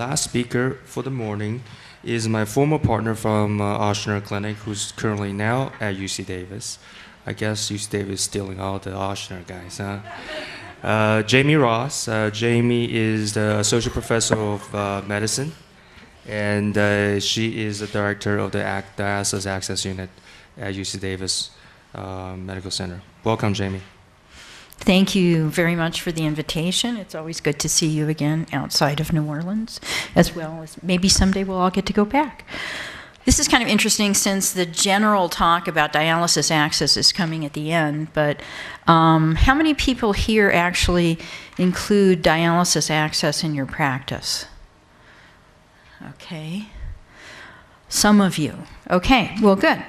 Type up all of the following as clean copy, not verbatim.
last speaker for the morning is my former partner from Ochsner Clinic, who's currently now at UC Davis. I guess UC Davis is stealing all the Ochsner guys, huh? Jamie Ross. Jamie is the Associate Professor of Medicine, and she is the Director of the Dialysis Access Unit at UC Davis Medical Center. Welcome, Jamie. Thank you very much for the invitation. It's always good to see you again outside of New Orleans, as well as maybe someday we'll all get to go back. This is kind of interesting since the general talk about dialysis access is coming at the end, but how many people here actually include dialysis access in your practice? Okay. Some of you. Okay, well, good.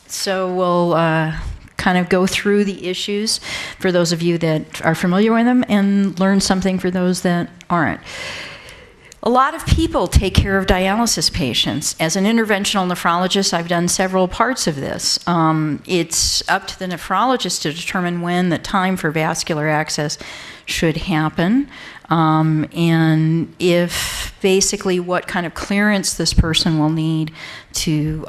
So we'll kind of go through the issues for those of you that are familiar with them and learn something for those that aren't. A lot of people take care of dialysis patients. As an interventional nephrologist, I've done several parts of this. It's up to the nephrologist to determine when the time for vascular access should happen, and if basically what kind of clearance this person will need to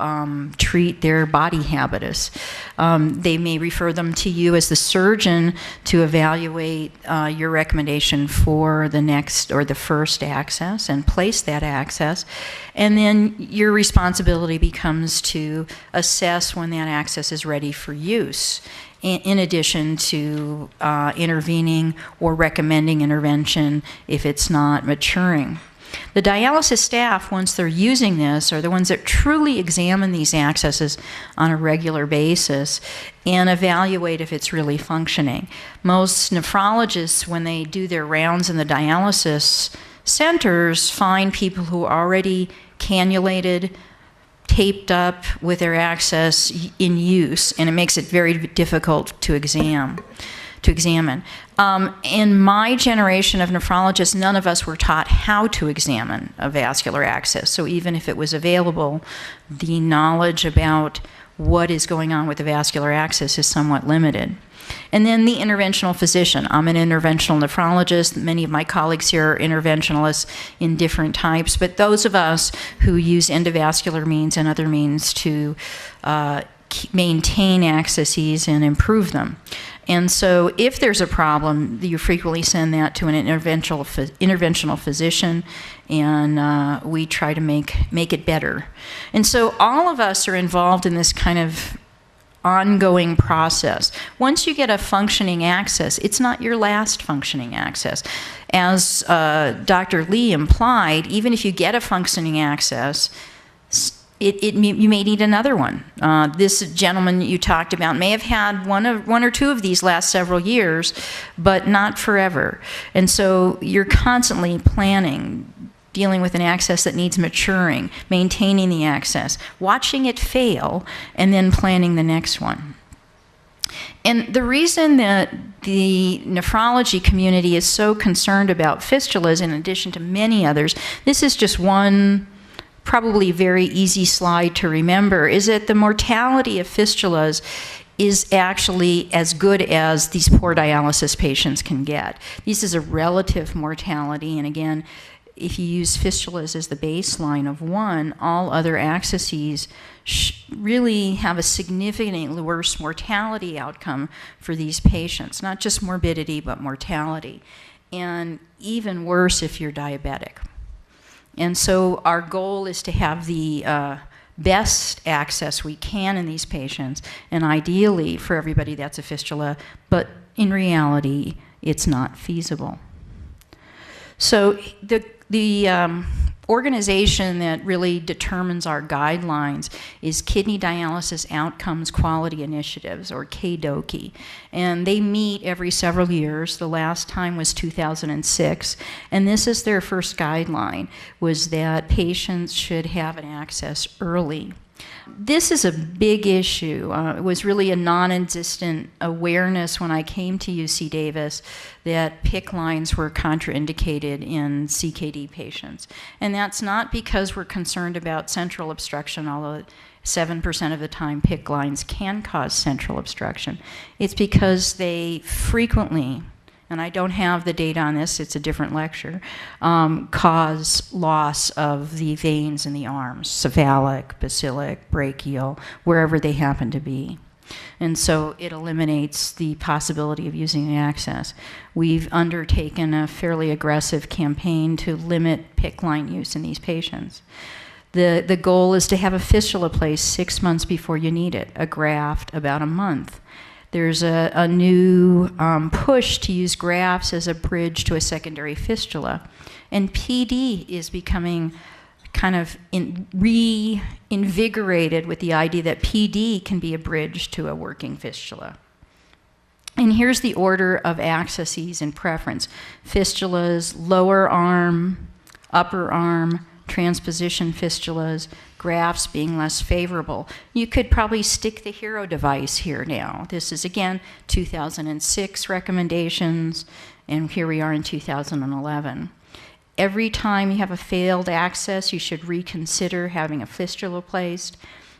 treat their body habitus. They may refer them to you as the surgeon to evaluate your recommendation for the next or the first access and place that access. And then your responsibility becomes to assess when that access is ready for use, in addition to intervening or recommending intervention if it's not maturing. The dialysis staff, once they're using this, are the ones that truly examine these accesses on a regular basis and evaluate if it's really functioning. Most nephrologists, when they do their rounds in the dialysis centers, find people who are already cannulated, taped up with their access in use, and it makes it very difficult to examine. In my generation of nephrologists, none of us were taught how to examine a vascular access. So even if it was available, the knowledge about what is going on with the vascular access is somewhat limited. And then the interventional physician. I'm an interventional nephrologist. Many of my colleagues here are interventionalists in different types, but those of us who use endovascular means and other means to maintain accesses and improve them. And so if there's a problem, you frequently send that to an interventional physician, and we try to make it better. And so all of us are involved in this kind of ongoing process. Once you get a functioning access, it's not your last functioning access. As Dr. Lee implied, even if you get a functioning access, you may need another one. This gentleman you talked about may have had one or two of these last several years, but not forever. And so you're constantly planning, dealing with an access that needs maturing, maintaining the access, watching it fail, and then planning the next one. And the reason that the nephrology community is so concerned about fistulas, in addition to many others, this is just one probably very easy slide to remember, is that the mortality of fistulas is actually as good as these poor dialysis patients can get. This is a relative mortality, and again, if you use fistulas as the baseline of 1, all other accesses really have a significantly worse mortality outcome for these patients, not just morbidity, but mortality, and even worse if you're diabetic. And so our goal is to have the best access we can in these patients, and ideally for everybody that's a fistula, but in reality, it's not feasible. So the organization that really determines our guidelines is Kidney Dialysis Outcomes Quality Initiatives, or KDOQI. And they meet every several years. The last time was 2006. And this is their first guideline, was that patients should have an access early. This is a big issue. It was really a non-existent awareness when I came to UC Davis that PICC lines were contraindicated in CKD patients. And that's not because we're concerned about central obstruction, although 7% of the time PICC lines can cause central obstruction. It's because they frequently and I don't have the data on this, it's a different lecture, cause loss of the veins in the arms, cephalic, basilic, brachial, wherever they happen to be. And so it eliminates the possibility of using the access. We've undertaken a fairly aggressive campaign to limit PICC line use in these patients. The goal is to have a fistula placed 6 months before you need it, a graft about a month. There's a new push to use grafts as a bridge to a secondary fistula. And PD is becoming kind of reinvigorated with the idea that PD can be a bridge to a working fistula. And here's the order of accesses and preference. Fistulas, lower arm, upper arm, transposition fistulas, grafts being less favorable. You could probably stick the HERO device here now. This is, again, 2006 recommendations, and here we are in 2011. Every time you have a failed access, you should reconsider having a fistula placed.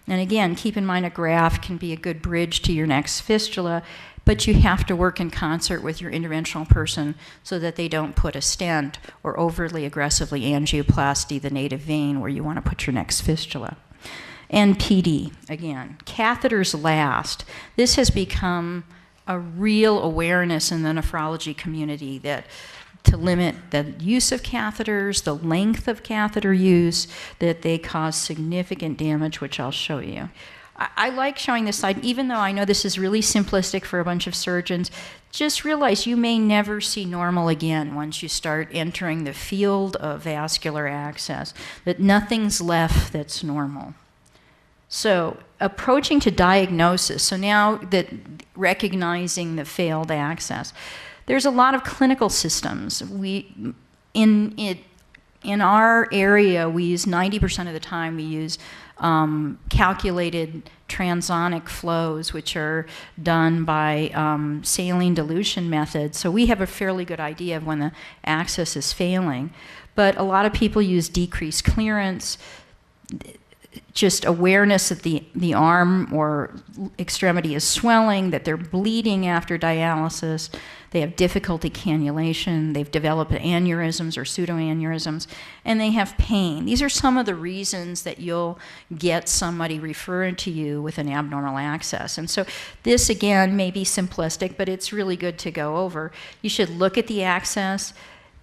And again, keep in mind a graft can be a good bridge to your next fistula, but you have to work in concert with your interventional person so that they don't put a stent or overly aggressively angioplasty the native vein where you want to put your next fistula. And PD, again, catheters last. This has become a real awareness in the nephrology community that to limit the use of catheters, the length of catheter use, that they cause significant damage, which I'll show you. I like showing this slide, even though I know this is really simplistic for a bunch of surgeons. Just realize you may never see normal again once you start entering the field of vascular access, that nothing's left that's normal. So approaching to diagnosis, so now that recognizing the failed access, there's a lot of clinical systems. In our area, we use 90% of the time, we use calculated transonic flows, which are done by saline dilution methods. So we have a fairly good idea of when the access is failing. But a lot of people use decreased clearance, just awareness that the arm or extremity is swelling, that they're bleeding after dialysis, they have difficulty cannulation, they've developed aneurysms or pseudoaneurysms, and they have pain. These are some of the reasons that you'll get somebody referred to you with an abnormal access. And so this, again, may be simplistic, but it's really good to go over. You should look at the access.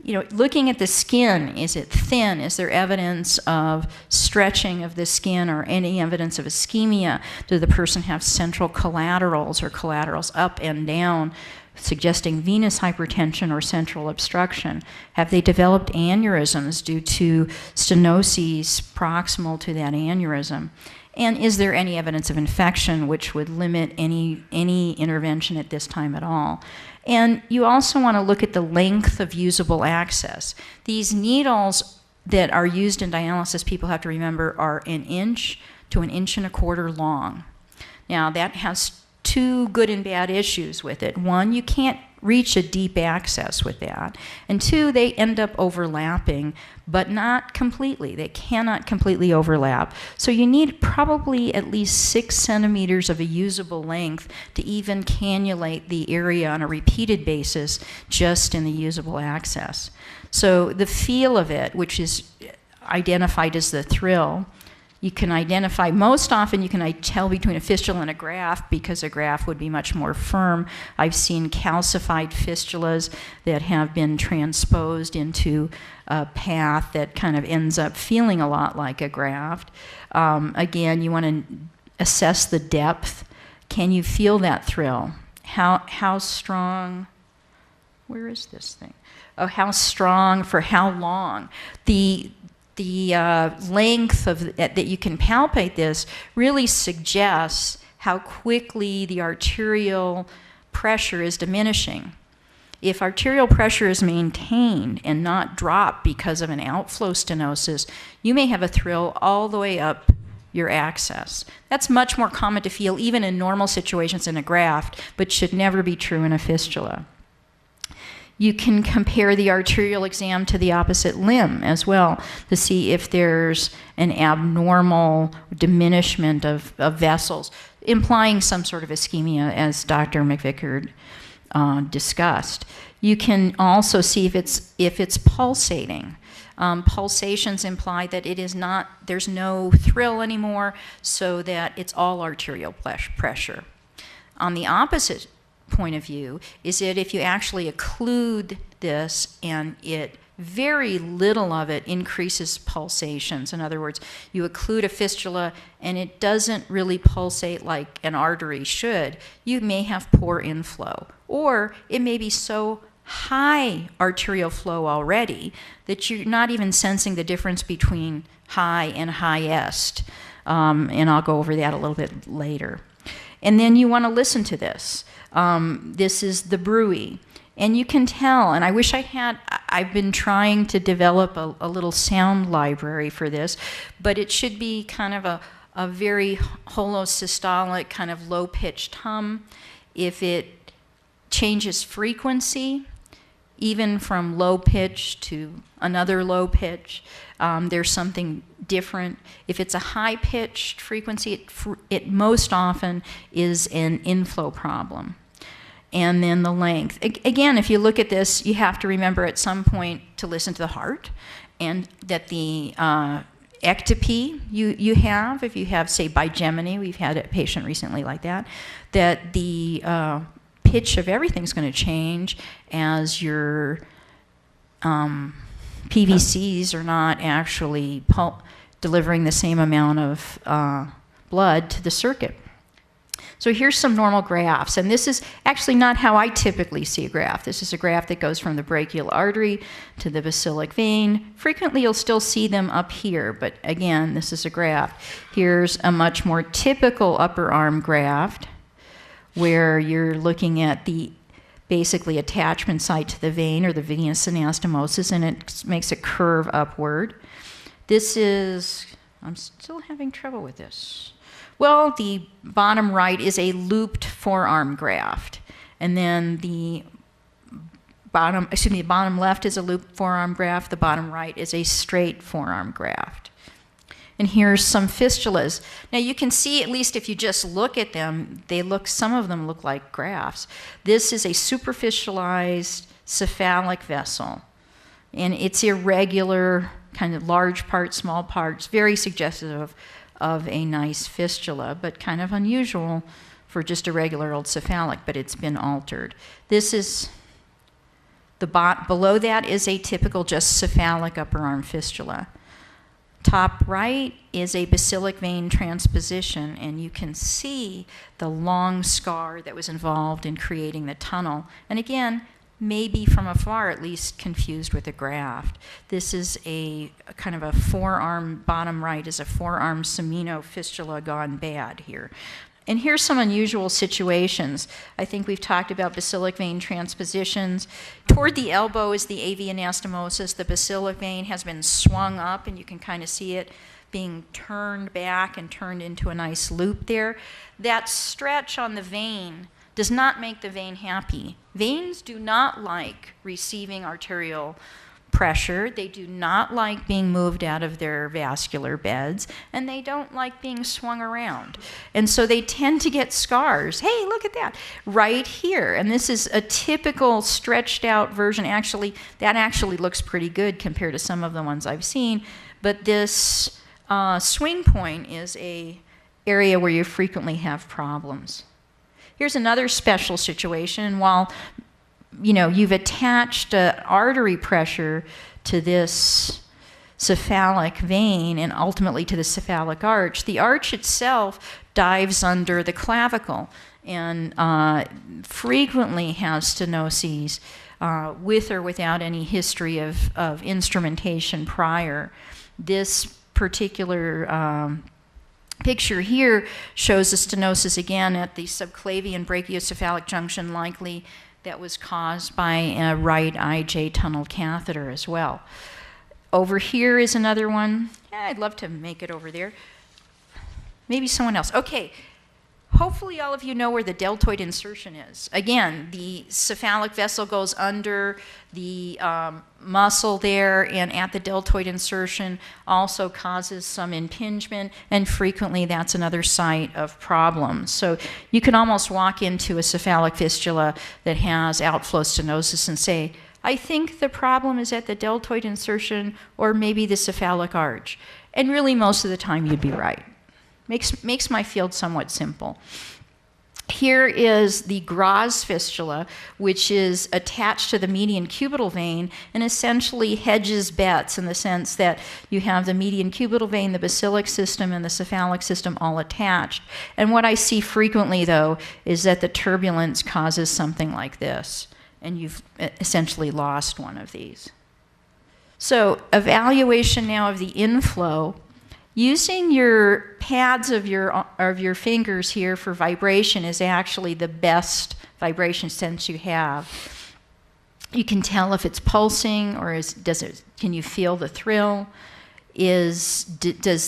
You know, looking at the skin, is it thin? Is there evidence of stretching of the skin or any evidence of ischemia? Does the person have central collaterals or collaterals up and down, suggesting venous hypertension or central obstruction? Have they developed aneurysms due to stenoses proximal to that aneurysm? And is there any evidence of infection which would limit any intervention at this time at all? And you also want to look at the length of usable access. These needles that are used in dialysis, people have to remember, are 1 inch to 1.25 inches long. Now, that has two good and bad issues with it. One, you can't reach a deep access with that. And two, they end up overlapping, but not completely. They cannot completely overlap. So you need probably at least 6 centimeters of a usable length to even cannulate the area on a repeated basis just in the usable access. So the feel of it, which is identified as the thrill, you can identify, most often you can tell between a fistula and a graft because a graft would be much more firm. I've seen calcified fistulas that have been transposed into a path that kind of ends up feeling a lot like a graft. Again, you want to assess the depth. Can you feel that thrill? How strong? Where is this thing? Oh, how strong for how long? The length of that you can palpate this really suggests how quickly the arterial pressure is diminishing. If arterial pressure is maintained and not dropped because of an outflow stenosis, you may have a thrill all the way up your access. That's much more common to feel even in normal situations in a graft, but should never be true in a fistula. You can compare the arterial exam to the opposite limb as well to see if there's an abnormal diminishment of vessels, implying some sort of ischemia, as Dr. McVicar discussed. You can also see if it's pulsating. Pulsations imply that it is not, there's no thrill anymore, so that it's all arterial pressure. On the opposite point of view is that if you actually occlude this and very little of it increases pulsations. In other words, you occlude a fistula and it doesn't really pulsate like an artery should, you may have poor inflow. Or it may be so high arterial flow already that you're not even sensing the difference between high and highest. And I'll go over that a little bit later. And then you want to listen to this. This is the bruit. And you can tell, and I wish I've been trying to develop a little sound library for this, but it should be kind of a very holosystolic, kind of low-pitched hum. If it changes frequency, even from low pitch to another low pitch, there's something different. If it's a high-pitched frequency, it most often is an inflow problem. And then the length. Again, if you look at this, you have to remember at some point to listen to the heart, and that the ectopy you have, if you have, say, bigeminy, we've had a patient recently like that the pitch of everything's going to change as your PVCs are not actually delivering the same amount of blood to the circuit. So here's some normal graphs, and this is actually not how I typically see a graph. This is a graph that goes from the brachial artery to the basilic vein. Frequently you'll still see them up here, but again, this is a graph. Here's a much more typical upper arm graft where you're looking at the basically attachment site to the vein or the venous anastomosis, and it makes a curve upward. This is, I'm still having trouble with this. Well, the bottom right is a looped forearm graft, and then the bottom left is a looped forearm graft, the bottom right is a straight forearm graft. And here's some fistulas. Now you can see, at least if you just look at them, some of them look like grafts. This is a superficialized cephalic vessel, and it's irregular, kind of large parts, small parts, very suggestive of a nice fistula, but kind of unusual for just a regular old cephalic, but it's been altered. This is, below that is a typical just cephalic upper arm fistula. Top right is a basilic vein transposition, and you can see the long scar that was involved in creating the tunnel. And again, maybe from afar at least confused with a graft. This is a kind of a forearm, bottom right is a forearm semino fistula gone bad here. And here's some unusual situations. I think we've talked about basilic vein transpositions. Toward the elbow is the AV anastomosis. The basilic vein has been swung up, and you can kind of see it being turned back and turned into a nice loop there. That stretch on the vein does not make the vein happy. Veins do not like receiving arterial pressure. They do not like being moved out of their vascular beds, and they don't like being swung around. And so they tend to get scars. Hey, look at that, right here. And this is a typical stretched out version. Actually, that actually looks pretty good compared to some of the ones I've seen. But this swing point is an area where you frequently have problems. Here's another special situation. While you've attached artery pressure to this cephalic vein and ultimately to the cephalic arch, the arch itself dives under the clavicle and frequently has stenoses with or without any history of instrumentation prior. This particular picture here shows a stenosis again at the subclavian brachiocephalic junction, likely that was caused by a right IJ tunnel catheter as well. Over here is another one. Yeah, I'd love to make it over there. Maybe someone else. Okay. hopefully all of you know where the deltoid insertion is. Again, the cephalic vessel goes under the muscle there, and at the deltoid insertion also causes some impingement, and frequently that's another site of problems. So you can almost walk into a cephalic fistula that has outflow stenosis and say, I think the problem is at the deltoid insertion or maybe the cephalic arch. And really most of the time you'd be right. Makes my field somewhat simple. Here is the Gras fistula, which is attached to the median cubital vein and essentially hedges bets in the sense that you have the median cubital vein, the basilic system, and the cephalic system all attached. And what I see frequently, though, is that the turbulence causes something like this, and you've essentially lost one of these. So evaluation now of the inflow. Using your pads of your fingers here for vibration is actually the best vibration sense you have. You can tell if it's pulsing or can you feel the thrill? Does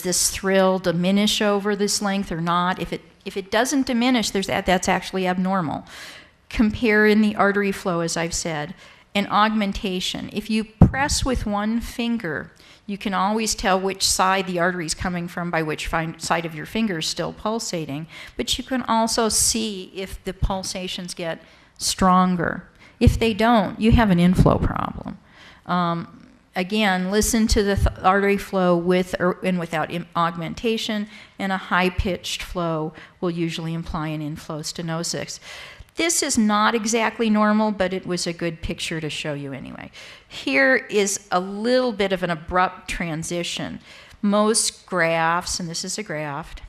this thrill diminish over this length or not? If it doesn't diminish, that's actually abnormal. Compare in the artery flow, as I've said, and augmentation. If you press with one finger, you can always tell which side the artery is coming from by which side of your finger is still pulsating, but you can also see if the pulsations get stronger. If they don't, you have an inflow problem. Again, listen to the artery flow with and without augmentation, and a high-pitched flow will usually imply an inflow stenosis. This is not exactly normal, but it was a good picture to show you anyway. Here is a little bit of an abrupt transition. Most grafts, and this is a graft,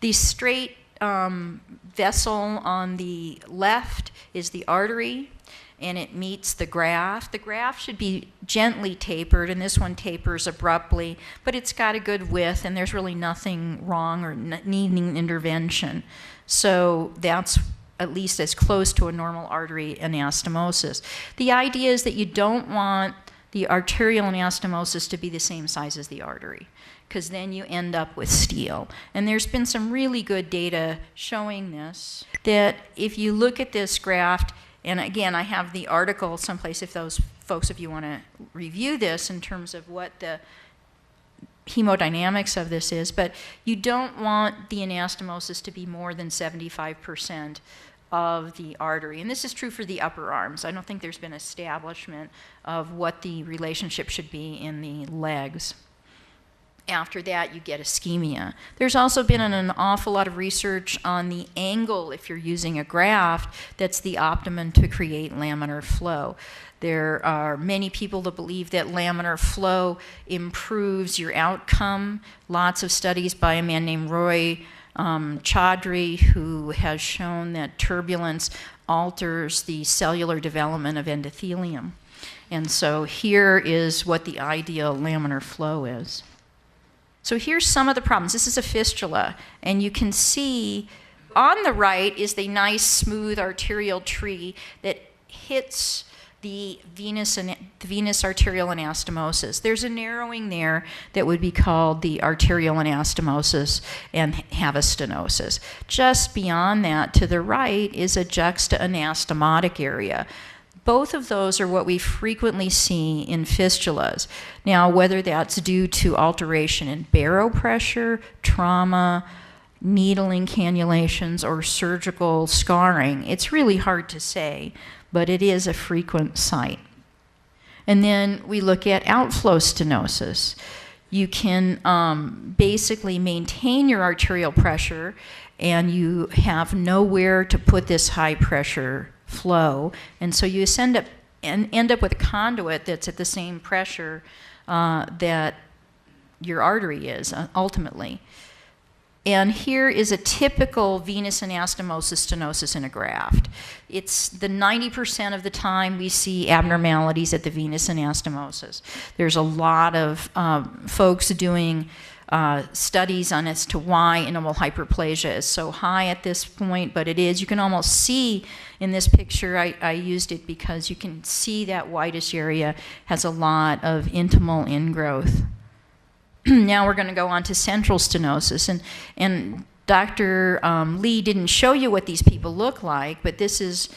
the straight vessel on the left is the artery, and it meets the graft. The graft should be gently tapered, and this one tapers abruptly, but it's got a good width, and there's really nothing wrong or needing intervention. So that's at least as close to a normal artery anastomosis. The idea is that you don't want the arterial anastomosis to be the same size as the artery, because then you end up with steel. And there's been some really good data showing this, that if you look at this graft, and again, I have the article someplace if those folks, if you want to review this in terms of what the hemodynamics of this is, but you don't want the anastomosis to be more than 75% of the artery. And this is true for the upper arms. I don't think there's been establishment of what the relationship should be in the legs. After that, you get ischemia. There's also been an awful lot of research on the angle, if you're using a graft, that's the optimum to create laminar flow. There are many people that believe that laminar flow improves your outcome. Lots of studies by a man named Roy Chaudhry, who has shown that turbulence alters the cellular development of endothelium. And so here is what the ideal laminar flow is. So here's some of the problems. This is a fistula, and you can see on the right is the nice smooth arterial tree that hits the venous arterial anastomosis. There's a narrowing there that would be called the arterial anastomosis and have a stenosis. Just beyond that, to the right, is a juxta-anastomotic area. Both of those are what we frequently see in fistulas. Now, whether that's due to alteration in baropressure, trauma, needling cannulations, or surgical scarring, it's really hard to say, but it is a frequent site. And then we look at outflow stenosis. You can basically maintain your arterial pressure, and you have nowhere to put this high pressure flow, and so you end up with a conduit that's at the same pressure that your artery is ultimately. And here is a typical venous anastomosis stenosis in a graft. It's the 90% of the time we see abnormalities at the venous anastomosis. There's a lot of folks doing studies on as to why intimal hyperplasia is so high at this point, but it is. You can almost see in this picture, I used it because you can see that whitish area has a lot of intimal ingrowth. Now we're going to go on to central stenosis, and Dr. Lee didn't show you what these people look like, but this is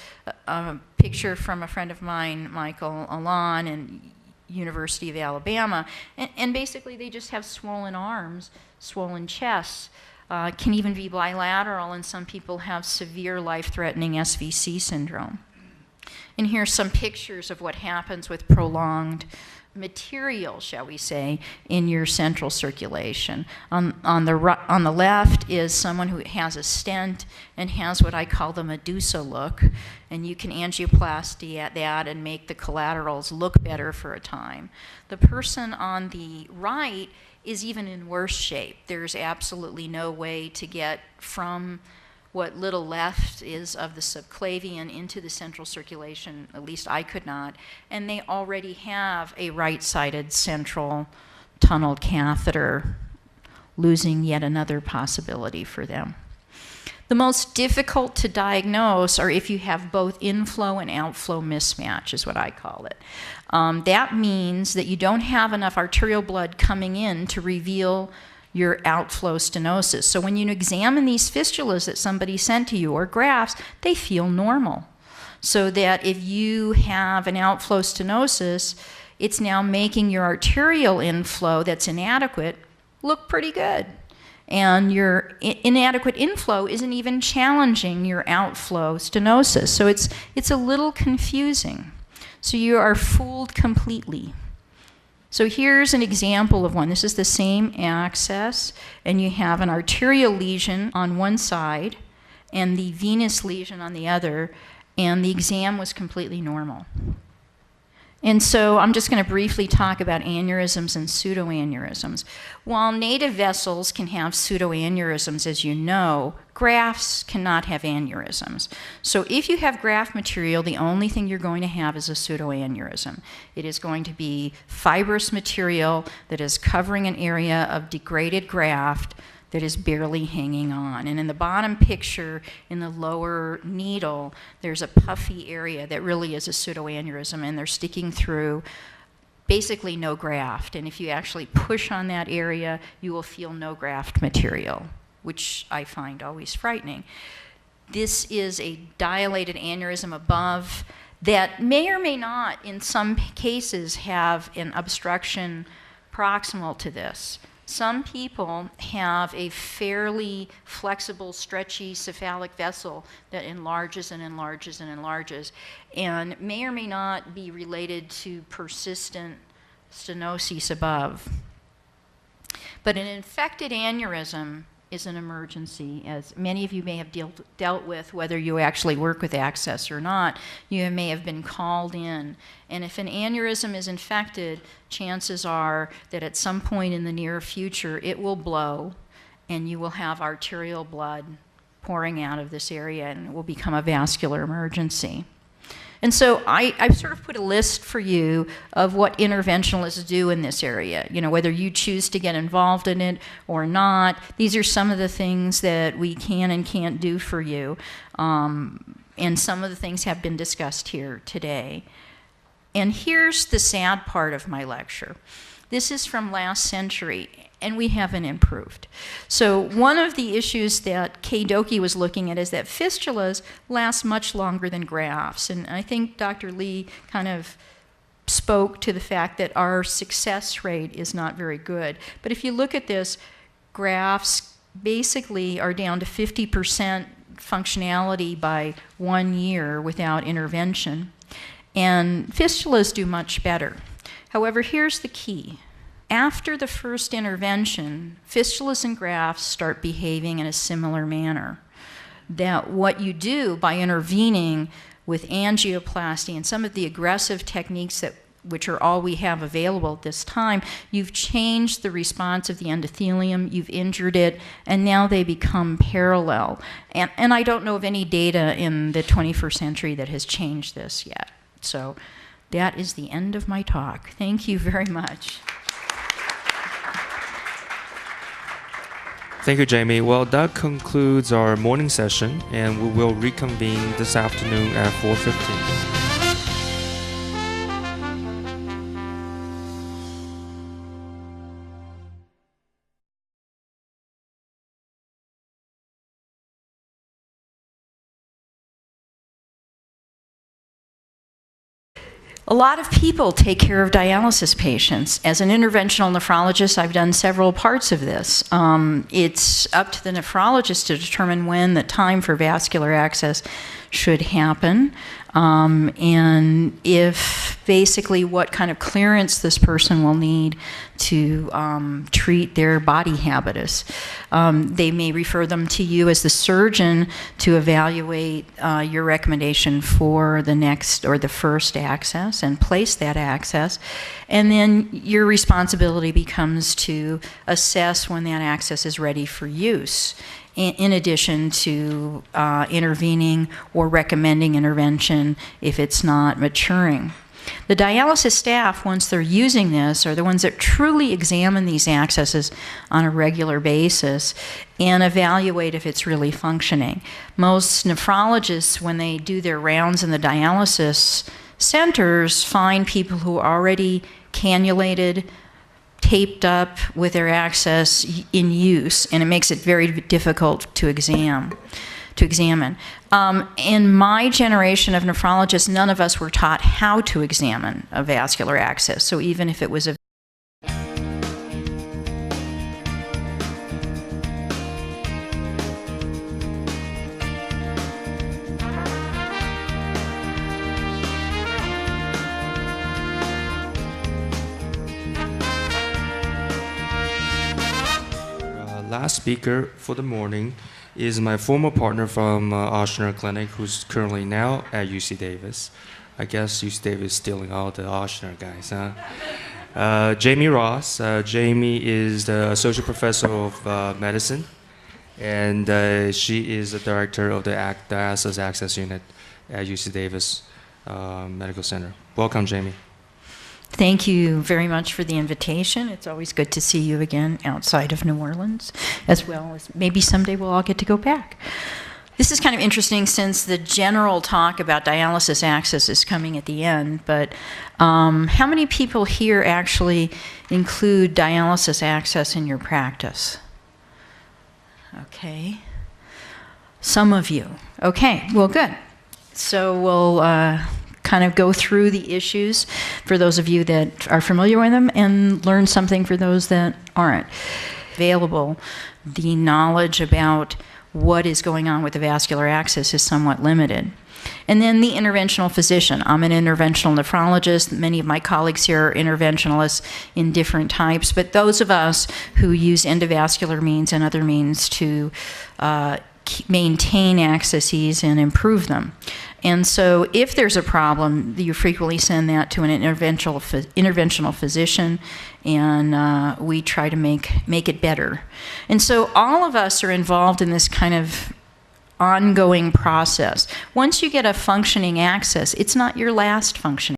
a picture from a friend of mine, Michael Alon, and University of Alabama, and basically they just have swollen arms, swollen chests, can even be bilateral, and some people have severe life-threatening SVC syndrome. And here's some pictures of what happens with prolonged material, shall we say, in your central circulation. On the left is someone who has a stent and has what I call the Medusa look, and you can angioplasty at that and make the collaterals look better for a time. The person on the right is even in worse shape. There's absolutely no way to get from what little left is of the subclavian into the central circulation, at least I could not, and they already have a right-sided central tunneled catheter, losing yet another possibility for them. The most difficult to diagnose are if you have both inflow and outflow mismatch, is what I call it. That means that you don't have enough arterial blood coming in to reveal your outflow stenosis. So when you examine these fistulas that somebody sent to you, or grafts, they feel normal. So that if you have an outflow stenosis, it's now making your arterial inflow that's inadequate look pretty good. And your inadequate inflow isn't even challenging your outflow stenosis. So it's a little confusing. So you are fooled completely. So here's an example of one. This is the same access, and you have an arterial lesion on one side and the venous lesion on the other, and the exam was completely normal. And so I'm just going to briefly talk about aneurysms and pseudoaneurysms. While native vessels can have pseudoaneurysms, as you know, grafts cannot have aneurysms. So if you have graft material, the only thing you're going to have is a pseudoaneurysm. It is going to be fibrous material that is covering an area of degraded graft that is barely hanging on. And in the bottom picture, in the lower needle, there's a puffy area that really is a pseudoaneurysm, and they're sticking through basically no graft. And if you actually push on that area, you will feel no graft material, which I find always frightening. This is a dilated aneurysm above that may or may not, in some cases, have an obstruction proximal to this. Some people have a fairly flexible, stretchy cephalic vessel that enlarges and enlarges and enlarges, and may or may not be related to persistent stenosis above. But an infected aneurysm is an emergency, as many of you may have dealt with, whether you actually work with access or not. You may have been called in. And if an aneurysm is infected, chances are that at some point in the near future, it will blow, and you will have arterial blood pouring out of this area, and it will become a vascular emergency. And so I've sort of put a list for you of what interventionalists do in this area, you know, whether you choose to get involved in it or not. These are some of the things that we can and can't do for you. And some of the things have been discussed here today. And here's the sad part of my lecture. This is from last century, and we haven't improved. So one of the issues that Kay Doki was looking at is that fistulas last much longer than grafts. And I think Dr. Lee kind of spoke to the fact that our success rate is not very good. But if you look at this, grafts basically are down to 50% functionality by 1 year without intervention. And fistulas do much better. However, here's the key. After the first intervention, fistulas and grafts start behaving in a similar manner. That what you do by intervening with angioplasty and some of the aggressive techniques which are all we have available at this time, you've changed the response of the endothelium, you've injured it, and now they become parallel. And I don't know of any data in the 21st century that has changed this yet. So that is the end of my talk. Thank you very much. Thank you, Jamie. Well, that concludes our morning session, and we will reconvene this afternoon at 4:15. A lot of people take care of dialysis patients. As an interventional nephrologist, I've done several parts of this. It's up to the nephrologist to determine when the time for vascular access should happen, and if basically what kind of clearance this person will need to treat their body habitus. They may refer them to you as the surgeon to evaluate your recommendation for the next or the first access and place that access. And then your responsibility becomes to assess when that access is ready for use, in addition to intervening or recommending intervention if it's not maturing. The dialysis staff, once they're using this, are the ones that truly examine these accesses on a regular basis and evaluate if it's really functioning. Most nephrologists, when they do their rounds in the dialysis centers, find people who are already cannulated, taped up with their access in use, and it makes it very difficult to examine. In my generation of nephrologists, none of us were taught how to examine a vascular access. So even if it was a last speaker for the morning is my former partner from Ochsner Clinic, who's currently now at UC Davis. I guess UC Davis is stealing all the Ochsner guys, huh? Jamie Ross. Jamie is the associate professor of medicine, and she is the director of the Dialysis Access Unit at UC Davis Medical Center. Welcome, Jamie. Thank you very much for the invitation. It's always good to see you again outside of New Orleans, as well as maybe someday we'll all get to go back. This is kind of interesting since the general talk about dialysis access is coming at the end, but how many people here actually include dialysis access in your practice? Okay. Some of you. Okay, well, good. So we'll kind of go through the issues for those of you that are familiar with them and learn something for those that aren't. Available, the knowledge about what is going on with the vascular access is somewhat limited. And then the interventional physician. I'm an interventional nephrologist. Many of my colleagues here are interventionalists in different types, but those of us who use endovascular means and other means to maintain accesses and improve them. And so if there's a problem, you frequently send that to an interventional physician, and we try to make it better. And so all of us are involved in this kind of ongoing process. Once you get a functioning access, it's not your last functioning